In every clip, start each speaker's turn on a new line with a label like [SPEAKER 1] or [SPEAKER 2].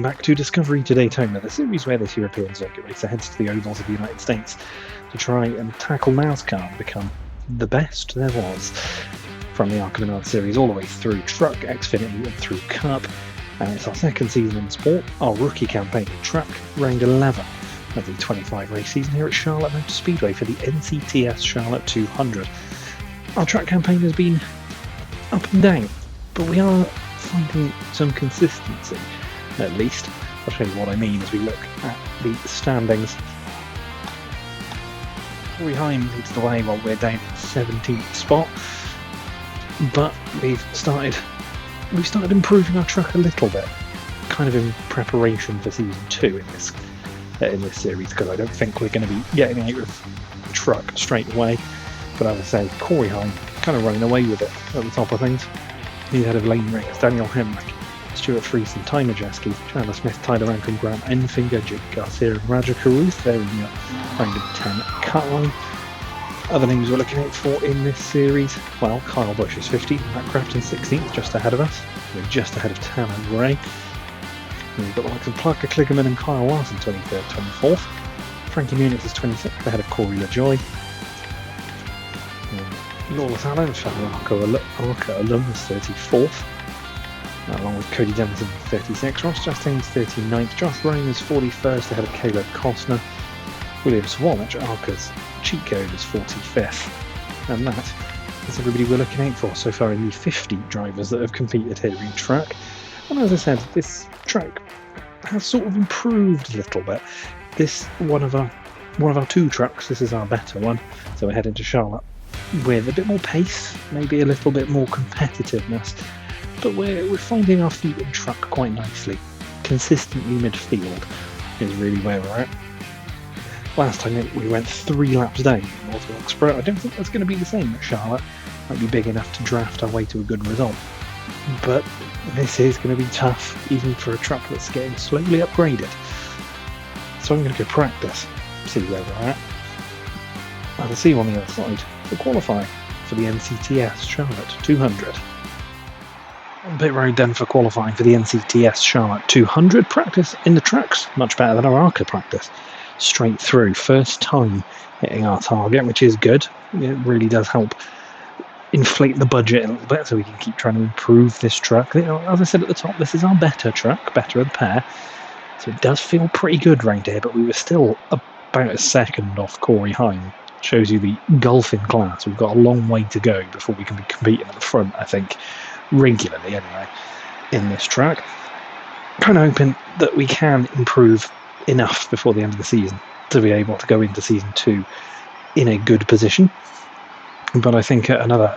[SPEAKER 1] Welcome back to Discovery to Daytona, the series where this European circuit racer heads to the ovals of the United States to try and tackle NASCAR and become the best there was. From the ARCA series all the way through Truck, Xfinity and through Cup. And it's our second season in the sport, our rookie campaign in Truck, round 11 of the 25 race season here at Charlotte Motor Speedway for the NCTS Charlotte 200. Our Truck campaign has been up and down, but we are finding some consistency, at least. I'll show you what I mean as we look at the standings. Corey Heim leads the way while we're down in 17th spot, but we've started improving our truck a little bit, kind of in preparation for season 2 in this series, because I don't think we're going to be getting out of the truck straight away. But as I say, Corey Heim kind of running away with it at the top of things. He's ahead of Lane Rings, Daniel Hemrick, Stuart Friesen, Ty Majeski, Chandler Smith, Tyler Rankin, Graham Enfinger, Jake Garcia and Roger Caruth. They're in the round of 10 cut line. Other names we're looking out for in this series, well, Kyle Busch is 15th, Matt Crafton 16th, just ahead of us. We're just ahead of Tanner Gray. And we've got the likes of Parker Kligerman and Kyle Larson 23rd, 24th. Frankie Muniz is 26th, ahead of Corey LaJoy. Lawless Allen, fellow ARCA alum, is 34th, along with Cody Denton 36th, Ross Chastain's 39th, Josh Ryan is 41st, ahead of Caleb Costner. William Swalach, ARCA's cheat code, is 45th. And that is everybody we're looking out for so far in the 50 drivers that have competed here in Truck. And as I said, this track has sort of improved a little bit. This one of our two trucks, this is our better one, so we're heading to Charlotte with a bit more pace, maybe a little bit more competitiveness, but we're finding our feet in Truck quite nicely. Consistently midfield is really where we're at. Last time we went 3 laps down in North Wilkesboro. I don't think that's going to be the same at Charlotte. Might be big enough to draft our way to a good result, but this is going to be tough, even for a truck that's getting slowly upgraded. So I'm going to go practice, see where we're at. I'll see you on the other side for qualifying for the NCTS Charlotte 200. On pit road then for qualifying for the NCTS Charlotte 200. Practice in the trucks, much better than our ARCA practice. Straight through, first time hitting our target, which is good. It really does help inflate the budget a little bit so we can keep trying to improve this truck. As I said at the top, this is our better truck, better of the pair. So it does feel pretty good round here, but we were still about a second off Corey Heim. Shows you the gulf in class. We've got a long way to go before we can be competing at the front, I think, regularly anyway, in this track. Kind of hoping that we can improve enough before the end of the season to be able to go into season 2 in a good position. But I think another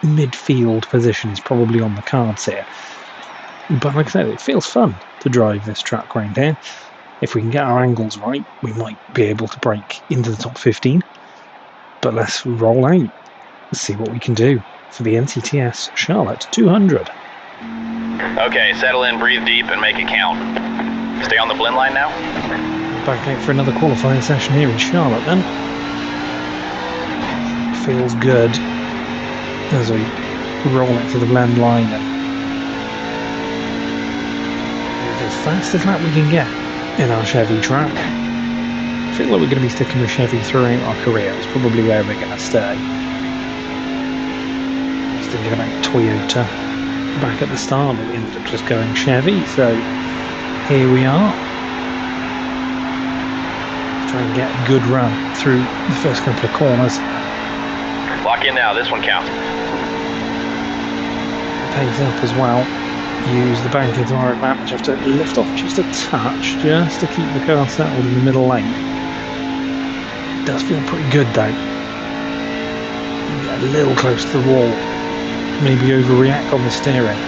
[SPEAKER 1] midfield position is probably on the cards here. But like I said, it feels fun to drive this track round here. If we can get our angles right, we might be able to break into the top 15. But let's roll out and see what we can do for the NCTS Charlotte 200.
[SPEAKER 2] Okay, settle in, breathe deep, and make it count. Stay on the blend line now.
[SPEAKER 1] Back out for another qualifying session here in Charlotte then. Feels good as we roll it to the blend line and move as fast as that we can get in our Chevy track. I feel like we're going to be sticking with Chevy throughout our career. It's probably where we're going to stay. I was thinking about Toyota back at the start, but we ended up just going Chevy, so here we are. Try and get a good run through the first couple of corners.
[SPEAKER 2] Lock in now, this one counts.
[SPEAKER 1] Pace up as well. Use the bank into our advantage. Have to lift off just a touch, just to keep the car settled in the middle lane. It does feel pretty good though. Get a little close to the wall. Maybe overreact on the steering.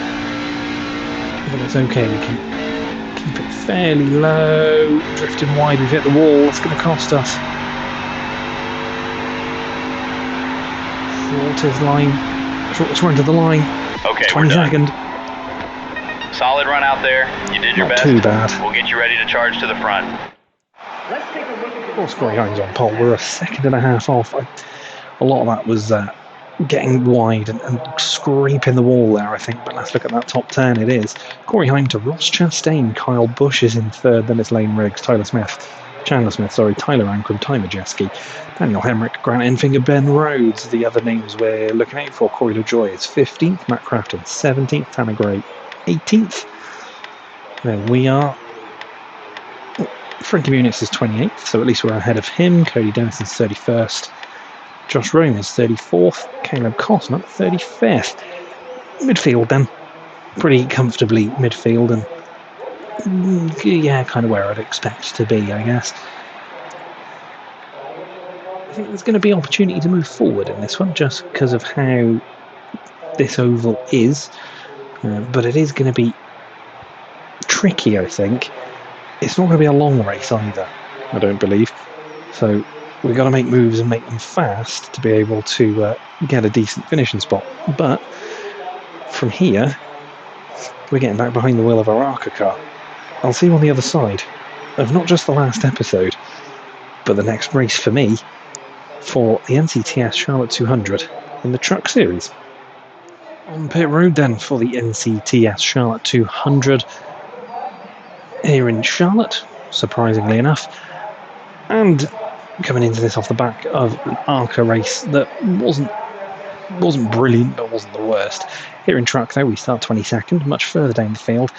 [SPEAKER 1] But it's okay, we can keep it fairly low. Drifting wide, we've hit the wall. It's going to cost us. Shortest line. Shortest run to the line.
[SPEAKER 2] Okay,
[SPEAKER 1] 22nd.
[SPEAKER 2] Solid run out there. You did your best.
[SPEAKER 1] Not too bad.
[SPEAKER 2] We'll get you ready to charge to the front.
[SPEAKER 3] Let's take a look at
[SPEAKER 1] Of course, Corey Heim's on pole. We're a second and a half off. A lot of that was getting wide and scraping the wall there, I think. But let's look at that top 10. It is Corey Heim to Ross Chastain. Kyle Busch is in third. Then it's Lane Riggs, Chandler Smith, Tyler Ankrum, Ty Majeski, Daniel Hemrick, Grant Enfinger, Ben Rhodes. The other names we're looking out for: Corey LaJoy is 15th, Matt Crafton 17th, Tanner Gray 18th. There we are. Frankie Muniz is 28th, so at least we're ahead of him. Cody Dennison's 31st. Josh Rome is 34th. Caleb Costner 35th. Midfield then. Pretty comfortably midfield, and yeah, kind of where I'd expect to be, I guess. I think there's going to be opportunity to move forward in this one just because of how this oval is, but it is going to be tricky, I think. It's not going to be a long race either, I don't believe. So we've got to make moves and make them fast to be able to get a decent finishing spot. But from here, we're getting back behind the wheel of our ARCA car. I'll see you on the other side of not just the last episode, but the next race for me for the NCTS Charlotte 200 in the Truck Series. On pit road then for the NCTS Charlotte 200 here in Charlotte, surprisingly enough, and coming into this off the back of an ARCA race that wasn't brilliant, but wasn't the worst. Here in Truck though, we start 22nd, much further down the field,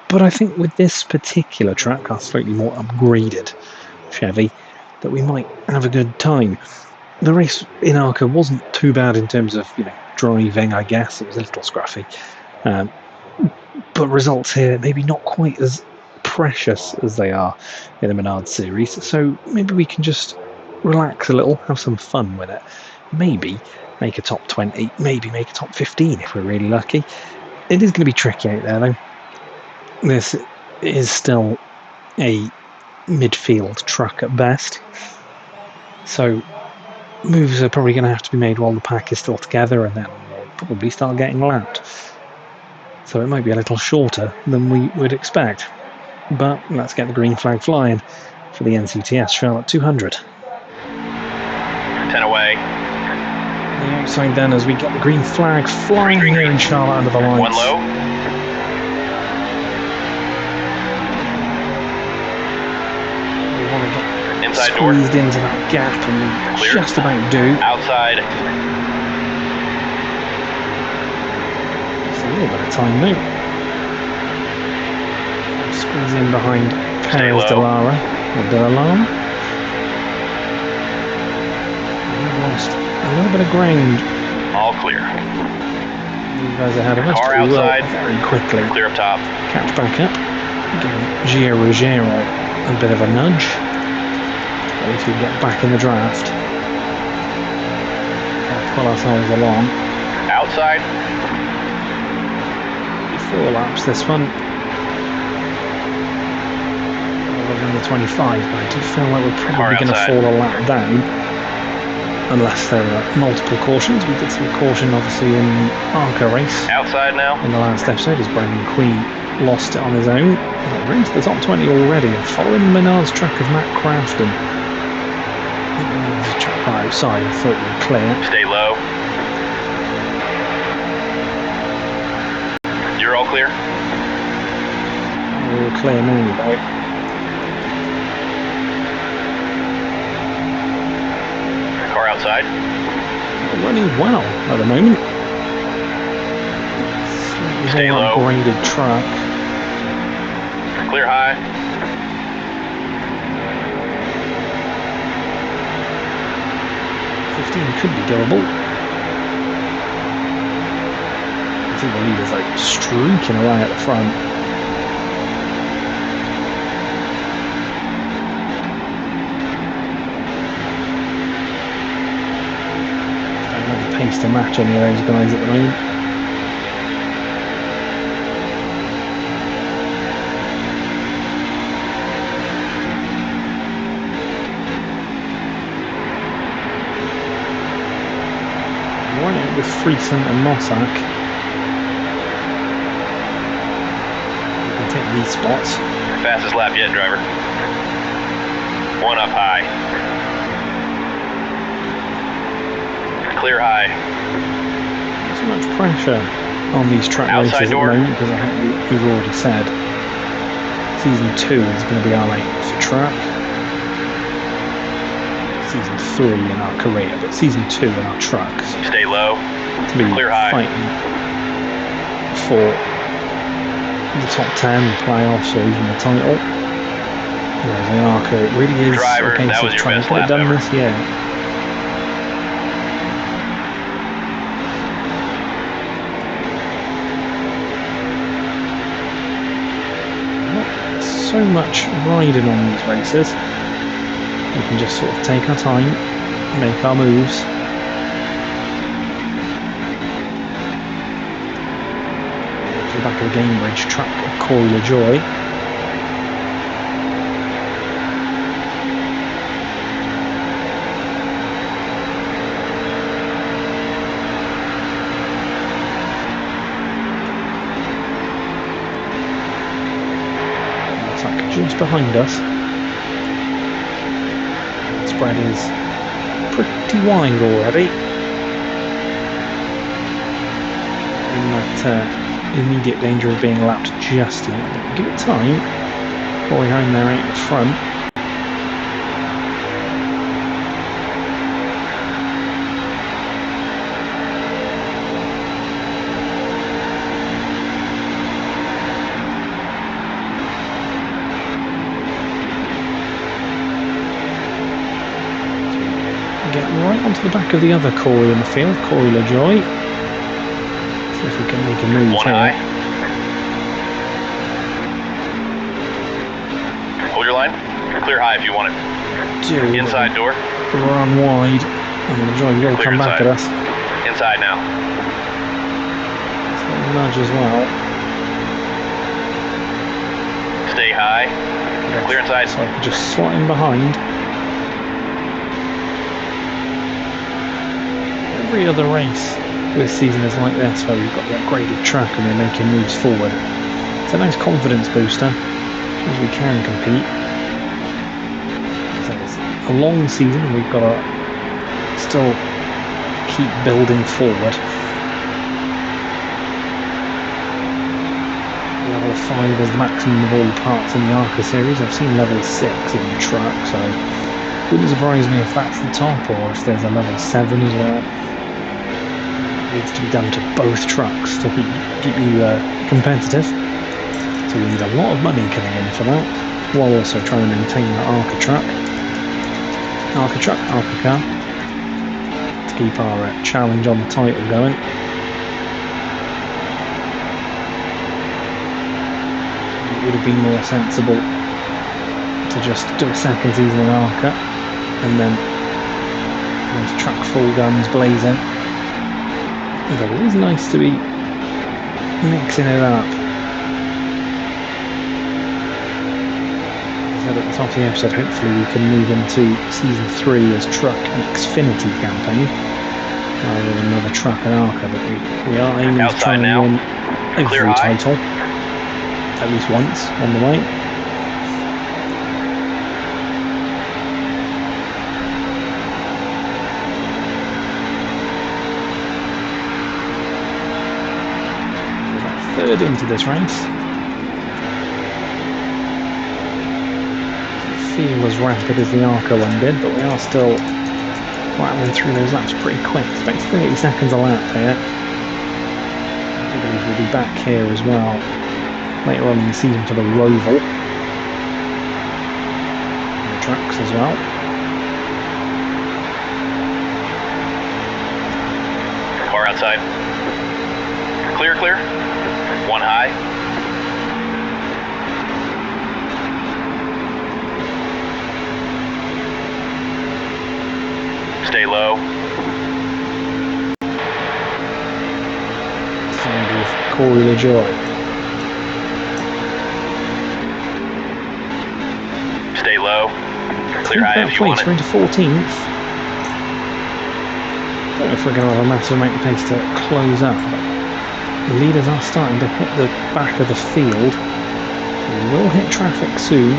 [SPEAKER 1] but I think with this particular truck, our slightly more upgraded Chevy, that we might have a good time. The race in ARCA wasn't too bad in terms of, driving, I guess. It was a little scruffy. But results here maybe not quite as precious as they are in the Menard series, so maybe we can just relax a little, have some fun with it, maybe make a top 20, maybe make a top 15 if we're really lucky. It is going to be tricky out there though. This is still a midfield truck at best, so moves are probably going to have to be made while the pack is still together, and then we'll probably start getting lapped. So it might be a little shorter than we would expect. But let's get the green flag flying for the NCTS Charlotte 200.
[SPEAKER 2] 10 away.
[SPEAKER 1] The outside then as we get the green flag flying here in Charlotte under the lights.
[SPEAKER 2] One low.
[SPEAKER 1] We want to get
[SPEAKER 2] inside door.
[SPEAKER 1] Squeezed into that gap, and we
[SPEAKER 2] Clear.
[SPEAKER 1] just about do.
[SPEAKER 2] Outside.
[SPEAKER 1] Just a little bit of time now. Squeeze in behind Perez Delara, or Delalam. We've lost a little bit of ground.
[SPEAKER 2] All clear.
[SPEAKER 1] You guys ahead of us.
[SPEAKER 2] Car outside.
[SPEAKER 1] Very quickly.
[SPEAKER 2] Clear up top.
[SPEAKER 1] Catch back up. Give Gio Ruggiero a bit of a nudge. At least we get back in the draft. Pull ourselves along.
[SPEAKER 2] Outside.
[SPEAKER 1] 4 laps this one. Than the 25, but I do feel like we're probably going to fall a lap down unless there are multiple cautions. We did see a caution obviously in ARCA race
[SPEAKER 2] outside now
[SPEAKER 1] in the last episode as Brandon Queen lost it on his own. We're into the top 20 already, and following Menard's truck of Matt Crafton. There's a truck right outside, I thought we were clear.
[SPEAKER 2] Stay low. You're all clear?
[SPEAKER 1] We're all clear now though.
[SPEAKER 2] Outside.
[SPEAKER 1] Running well at the moment.
[SPEAKER 2] Stay low.
[SPEAKER 1] Upgraded truck.
[SPEAKER 2] Clear high.
[SPEAKER 1] Could be doable. I think the leader's like streaking away at the front. Don't have the pace to match any of those guys at the moment. With Friesen and Mossack, we can take these spots.
[SPEAKER 2] Fastest lap yet, driver. One up high. Clear high.
[SPEAKER 1] Not so much pressure on these track
[SPEAKER 2] Outside
[SPEAKER 1] races
[SPEAKER 2] door.
[SPEAKER 1] at the moment, because I think we've already said Season 2 is going to be our aim for track. Season 3 in our career, but Season 2 in our trucks.
[SPEAKER 2] Stay low.
[SPEAKER 1] To be
[SPEAKER 2] Clear high.
[SPEAKER 1] fighting for the top 10, the playoffs, or even the title. Whereas the ARCA, it really is
[SPEAKER 2] Driver,
[SPEAKER 1] a case
[SPEAKER 2] that
[SPEAKER 1] of
[SPEAKER 2] was your
[SPEAKER 1] trying
[SPEAKER 2] best
[SPEAKER 1] to get it
[SPEAKER 2] lap
[SPEAKER 1] done
[SPEAKER 2] ever.
[SPEAKER 1] this year. Not so much riding on these races. We can just sort of take our time, make our moves. To the back of the Gamebridge truck of Corey LaJoy. Just behind us. The spread is pretty wide already. In that immediate danger of being lapped just yet. But give it time. Corey home there out in front. Get right onto the back of the other Corey in the field, Corey LaJoy. See if we can make a move
[SPEAKER 2] One
[SPEAKER 1] here.
[SPEAKER 2] high. Hold your line. Clear high if you want it. Inside door.
[SPEAKER 1] Run wide, and LaJoy will
[SPEAKER 2] Clear
[SPEAKER 1] come back at
[SPEAKER 2] inside.
[SPEAKER 1] us.
[SPEAKER 2] Inside now.
[SPEAKER 1] It's a nudge as well.
[SPEAKER 2] Stay high. Clear inside.
[SPEAKER 1] So I can just slot in behind. Every other race this season is like this, where we've got the upgraded track and we're making moves forward. It's a nice confidence booster, as we can compete. So it's a long season and we've got to still keep building forward. Level 5 is the maximum of all parts in the ARCA series. I've seen level 6 in the truck, so it wouldn't surprise me if that's the top, or if there's a level 7 as well. Needs to be done to both trucks to keep you competitive. So we need a lot of money coming in for that, while also trying to maintain that ARCA truck, ARCA car, to keep our challenge on the title going. It would have been more sensible to just do a second season in ARCA and then go into track full guns blazing. But it is nice to be mixing it up. As I said at the top of the episode, hopefully we can move into Season 3 as Truck and Xfinity campaign, rather than another truck and ARCA, but we are aiming to try and win every title, at least once on the way. Third into this race. Doesn't feel as rapid as the ARCA one did, but we are still rattling through those laps pretty quick. It's about 30 seconds a lap here. I do believe we'll be back here as well later on in the season for the Roval. And the trucks as well.
[SPEAKER 2] Car outside. Clear, clear. One high. Stay low.
[SPEAKER 1] And with Corey LaJoy.
[SPEAKER 2] Stay low. Clear high if you want it.
[SPEAKER 1] We're into 14th. I don't know if we're going to have a massive amount of pace to close up. The leaders are starting to hit the back of the field. We will hit traffic soon.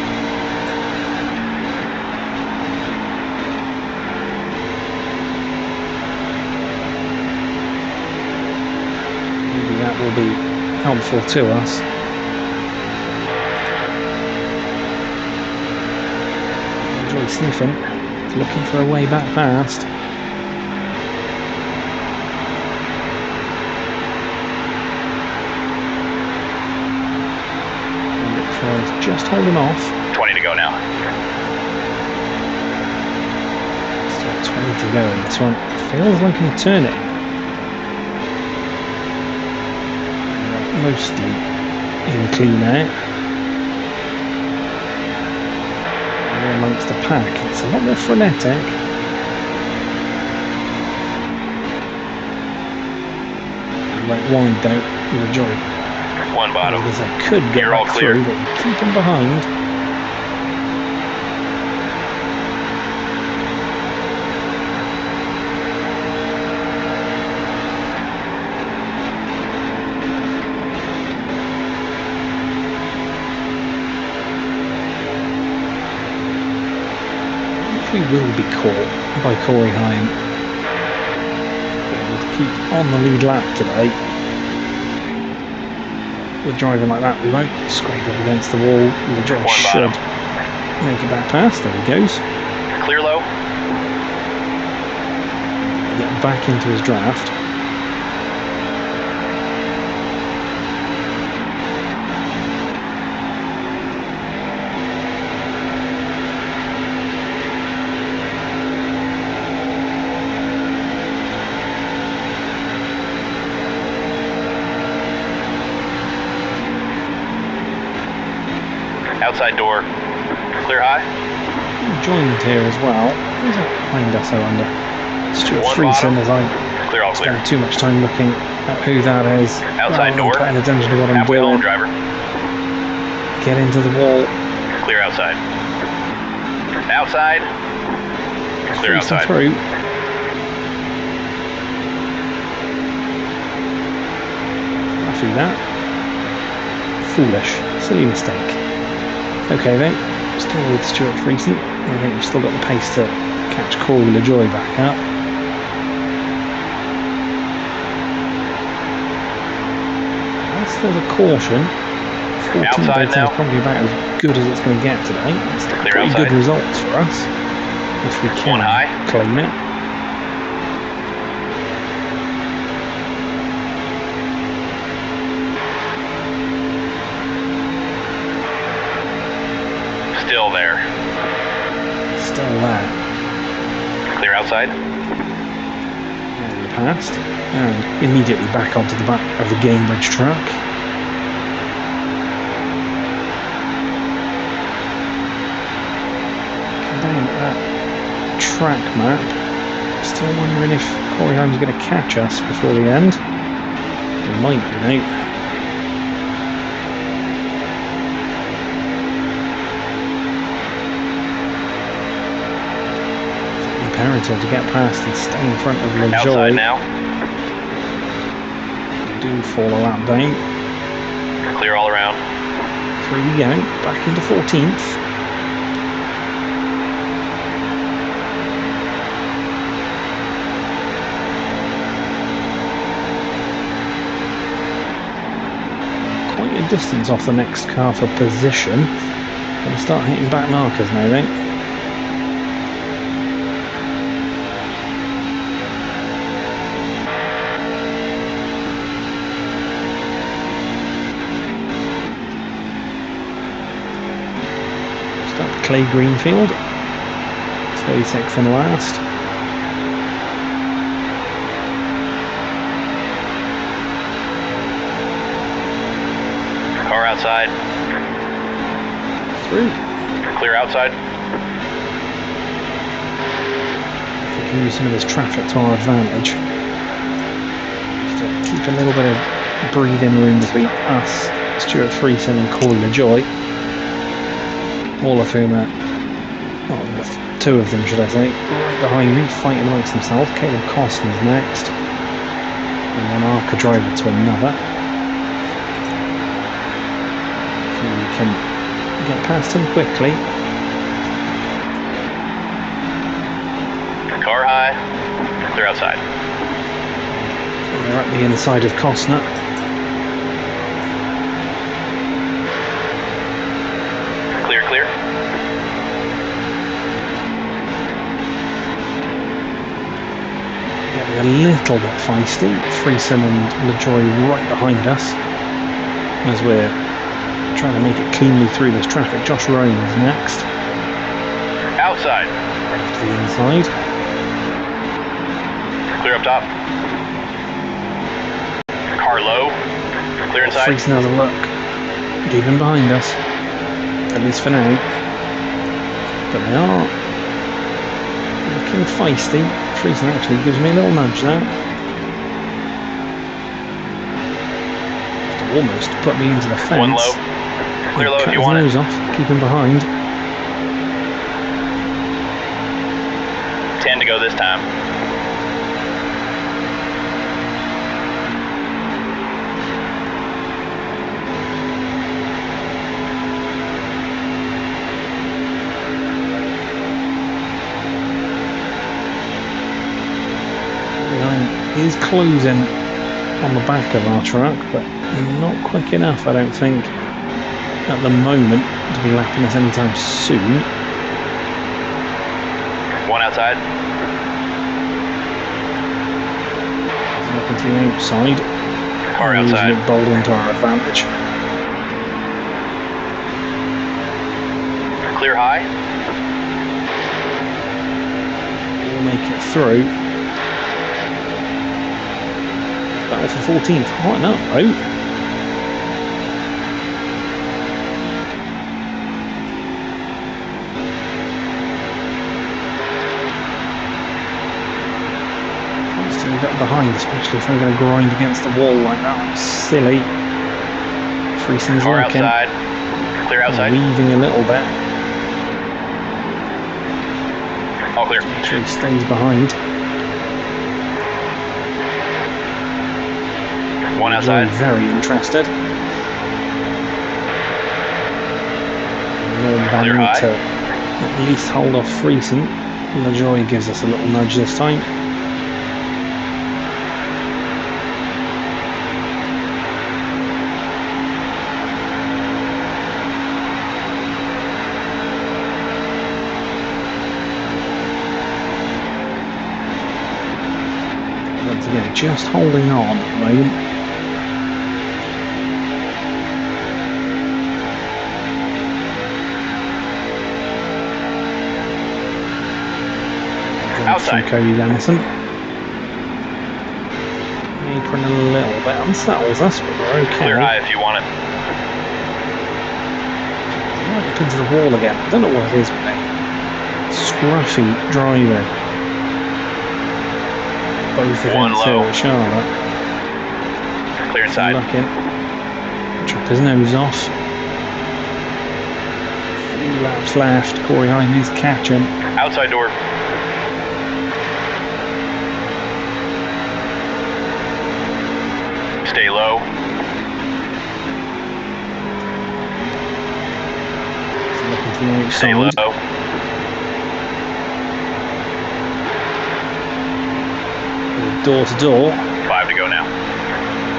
[SPEAKER 1] helpful to us. Enjoy sniffing, looking for a way back past. And it tries just holding off.
[SPEAKER 2] 20 to go now.
[SPEAKER 1] Still 20 to go in this one. Feels like an eternity. Mostly in clean out. And amongst the pack, it's a lot more frenetic. Right wide though, with a joy.
[SPEAKER 2] One bottom.
[SPEAKER 1] Because I could get
[SPEAKER 2] You're all
[SPEAKER 1] back
[SPEAKER 2] clear.
[SPEAKER 1] through, but keep them behind. We will be caught by Corey Heim. We'll keep on the lead lap today. With driving like that, we won't scrape up against the wall. The job
[SPEAKER 2] One
[SPEAKER 1] should
[SPEAKER 2] bottom.
[SPEAKER 1] make it back past. There he goes.
[SPEAKER 2] Clear low.
[SPEAKER 1] Get back into his draft.
[SPEAKER 2] Outside door. Clear high.
[SPEAKER 1] Joined here as well. Who's that behind us, I wonder? Stuart
[SPEAKER 2] One
[SPEAKER 1] Friesen,
[SPEAKER 2] bottom.
[SPEAKER 1] as I
[SPEAKER 2] Clear all clear.
[SPEAKER 1] spend too much time looking at who that is.
[SPEAKER 2] Outside
[SPEAKER 1] rather than
[SPEAKER 2] door.
[SPEAKER 1] paying attention to what I'm
[SPEAKER 2] Halfway home,
[SPEAKER 1] doing.
[SPEAKER 2] driver.
[SPEAKER 1] Get into the wall.
[SPEAKER 2] Clear outside. Outside. Clear
[SPEAKER 1] Cruising
[SPEAKER 2] outside.
[SPEAKER 1] through. After that. Foolish. Silly mistake. Okay then. Still with Stuart Friesen. I think we've still got the pace to catch Corey LaJoy back up. That's still the caution. 14
[SPEAKER 2] Outside
[SPEAKER 1] Daytona
[SPEAKER 2] now.
[SPEAKER 1] is probably about as good as it's going to get today. It's still
[SPEAKER 2] Clear
[SPEAKER 1] pretty
[SPEAKER 2] outside.
[SPEAKER 1] good results for us. If we can
[SPEAKER 2] One high.
[SPEAKER 1] claim it.
[SPEAKER 2] Still there.
[SPEAKER 1] Still there.
[SPEAKER 2] Clear outside.
[SPEAKER 1] And past. And immediately back onto the back of the Gamebridge truck. Down at that track map. Still wondering if Corey Heim's going to catch us before the end. He might, you know. Imperative to get past and stay in front of LaJoy.
[SPEAKER 2] Outside now.
[SPEAKER 1] Do fall a lap down.
[SPEAKER 2] Clear all around.
[SPEAKER 1] Through we go, back into 14th. Quite a distance off the next car for position. Gonna start hitting back markers now then. Clay Greenfield, 36th and last.
[SPEAKER 2] Car outside.
[SPEAKER 1] Through.
[SPEAKER 2] Clear outside.
[SPEAKER 1] We can use some of this traffic to our advantage. Just to keep a little bit of breathing room between us, Stuart Friesen and Corey LaJoy. All of whom are, well, two of them should I say, right behind me, fighting amongst themselves. Caleb Costner's next. And one ARCA driver to another. So we can get past him quickly.
[SPEAKER 2] Car high. Clear outside.
[SPEAKER 1] They're at the inside of Costner.
[SPEAKER 2] clear.
[SPEAKER 1] Getting a little bit feisty. Friesen and LaJoy right behind us as we're trying to make it cleanly through this traffic. Josh Ryan is next.
[SPEAKER 2] Outside.
[SPEAKER 1] To the inside.
[SPEAKER 2] Clear up top. Car low. Clear inside.
[SPEAKER 1] Friesen has a look. Even behind us. At least for now. But they are looking feisty. Friesen actually gives me a little nudge there. Almost put me into the fence.
[SPEAKER 2] One low. Clear low if you want it.
[SPEAKER 1] Off, keep him behind.
[SPEAKER 2] 10 to go this time.
[SPEAKER 1] Is closing on the back of our truck, but not quick enough, I don't think, at the moment to be lapping us anytime soon.
[SPEAKER 2] One outside.
[SPEAKER 1] Looking to the outside.
[SPEAKER 2] Car outside.
[SPEAKER 1] Using it bold into our advantage.
[SPEAKER 2] Clear high.
[SPEAKER 1] We'll make it through. Battle for 14th. Hot enough, though. Constantly got behind, especially if they're going to grind against the wall like that. Silly. Friesen's
[SPEAKER 2] Car
[SPEAKER 1] looking.
[SPEAKER 2] outside. Clear outside.
[SPEAKER 1] Weaving a little bit.
[SPEAKER 2] All clear.
[SPEAKER 1] Actually stays behind.
[SPEAKER 2] One outside.
[SPEAKER 1] Very interested.
[SPEAKER 2] Clear high.
[SPEAKER 1] To at least hold off Friesen. LaJoy gives us a little nudge this time. Once again, just holding on at the moment.
[SPEAKER 2] Outside.
[SPEAKER 1] Cody Denison. Apron a little bit unsettles us, but we're okay.
[SPEAKER 2] Clear high if you want it.
[SPEAKER 1] Right up into the wall again. I don't know what it is with me. Scruffy driving. Both of
[SPEAKER 2] One
[SPEAKER 1] them
[SPEAKER 2] low.
[SPEAKER 1] at Charlotte.
[SPEAKER 2] Clear inside.
[SPEAKER 1] Looking. Chop his nose off. 3 laps left. Corey Hine is catching.
[SPEAKER 2] Outside door. Stay low.
[SPEAKER 1] Looking for the
[SPEAKER 2] Stay
[SPEAKER 1] outside.
[SPEAKER 2] low.
[SPEAKER 1] Door to door.
[SPEAKER 2] 5 to go now.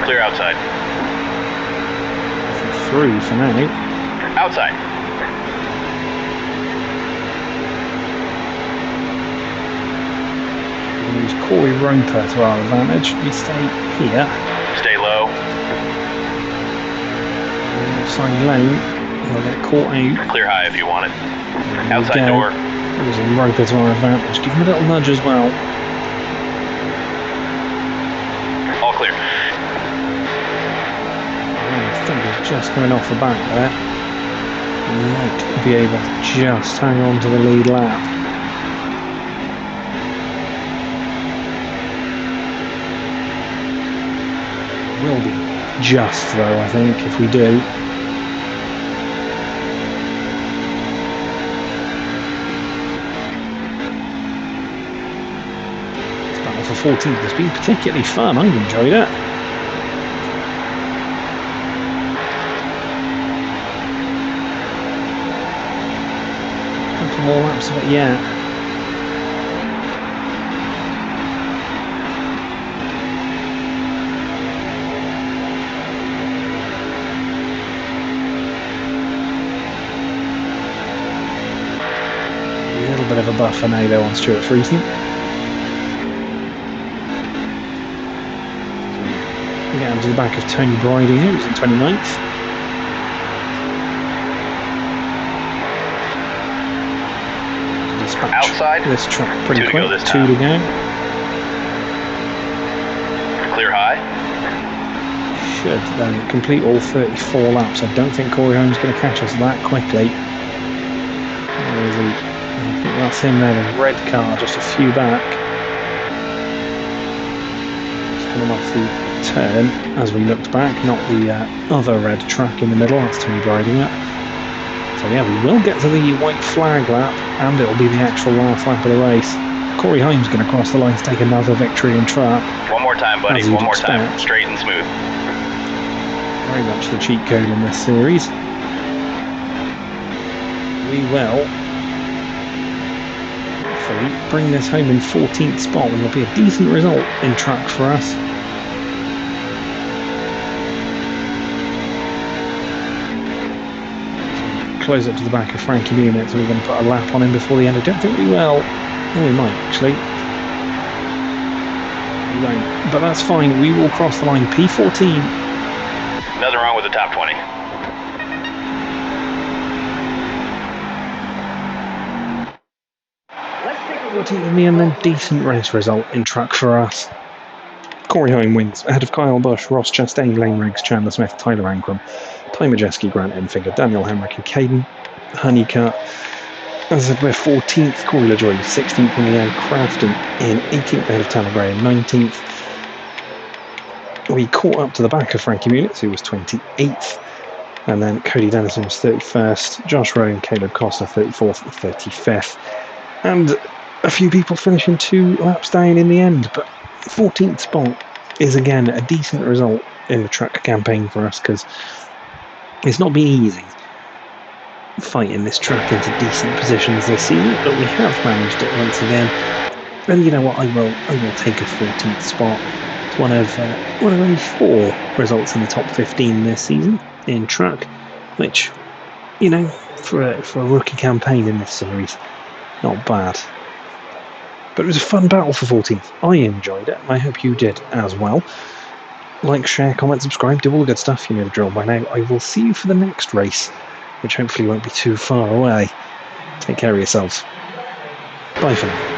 [SPEAKER 2] Clear outside.
[SPEAKER 1] 3 for now.
[SPEAKER 2] Outside.
[SPEAKER 1] We're going to use Corey Roper to our advantage. We stay here.
[SPEAKER 2] Stay low.
[SPEAKER 1] Outside lane. We'll get caught out.
[SPEAKER 2] Clear high if you want it. Outside door.
[SPEAKER 1] Using Roper to our advantage. Give him a little nudge as well.
[SPEAKER 2] All clear.
[SPEAKER 1] I think he's just coming off the back there. He might be able to just hang on to the lead lap. Will be just though, I think, if we do. This battle for 14th has been particularly fun. I've enjoyed it. Couple more laps of it yet. little bit of a buffer now though on Stuart Friesen. We get onto the back of Tony Bridie here, who's in 29th.
[SPEAKER 2] Outside.
[SPEAKER 1] This track pretty
[SPEAKER 2] Two to
[SPEAKER 1] quick.
[SPEAKER 2] go this
[SPEAKER 1] Two
[SPEAKER 2] time.
[SPEAKER 1] to go.
[SPEAKER 2] Clear high.
[SPEAKER 1] Should then complete all 34 laps. I don't think Corey Holmes is going to catch us that quickly. Where is he? I think that's him there, the red car, just a few back. Just coming off the turn as we looked back, not the other red track in the middle. That's Tony riding it. So yeah, we will get to the white flag lap, and it'll be the actual last lap of the race. Corey Holmes going to cross the line to take another victory in track.
[SPEAKER 2] One more time, buddy. One more time. Straight and smooth.
[SPEAKER 1] Very much the cheat code in this series. We will hopefully bring this home in 14th spot, and it'll be a decent result in track for us. Close up to the back of Frankie Muniz, so we're going to put a lap on him before the end. I don't think we will. Oh, we might actually. We won't, but that's fine. We will cross the line. P14.
[SPEAKER 2] Nothing wrong with the top 20.
[SPEAKER 1] In the end, then decent race result in track for us. Corey Holmes wins ahead of Kyle Busch, Ross Chastain, Lane Riggs, Chandler Smith, Tyler Ankrum, Ty Majeski, Grant Enfinger, Daniel Hemrick and Caden Honeycutt. As I said, we're 14th, Corey LaJoie 16th in the end, Crafton in 18th ahead of Tanner Gray in 19th. We caught up to the back of Frankie Muniz, who was 28th, and then Cody Dennison was 31st, Josh Rowe and Caleb Costa 34th and 35th, and a few people finishing 2 laps down in the end, but 14th spot is again a decent result in the track campaign for us, because it's not been easy fighting this track into decent positions this season, but we have managed it once again. And you know what, I will take a 14th spot. It's one of only 4 results in the top 15 this season in track, which, you know, for a rookie campaign in this series, not bad. But it was a fun battle for 14th. I enjoyed it, and I hope you did as well. Like, share, comment, subscribe, do all the good stuff. You know the drill by now. I will see you for the next race, which hopefully won't be too far away. Take care of yourselves. Bye for now.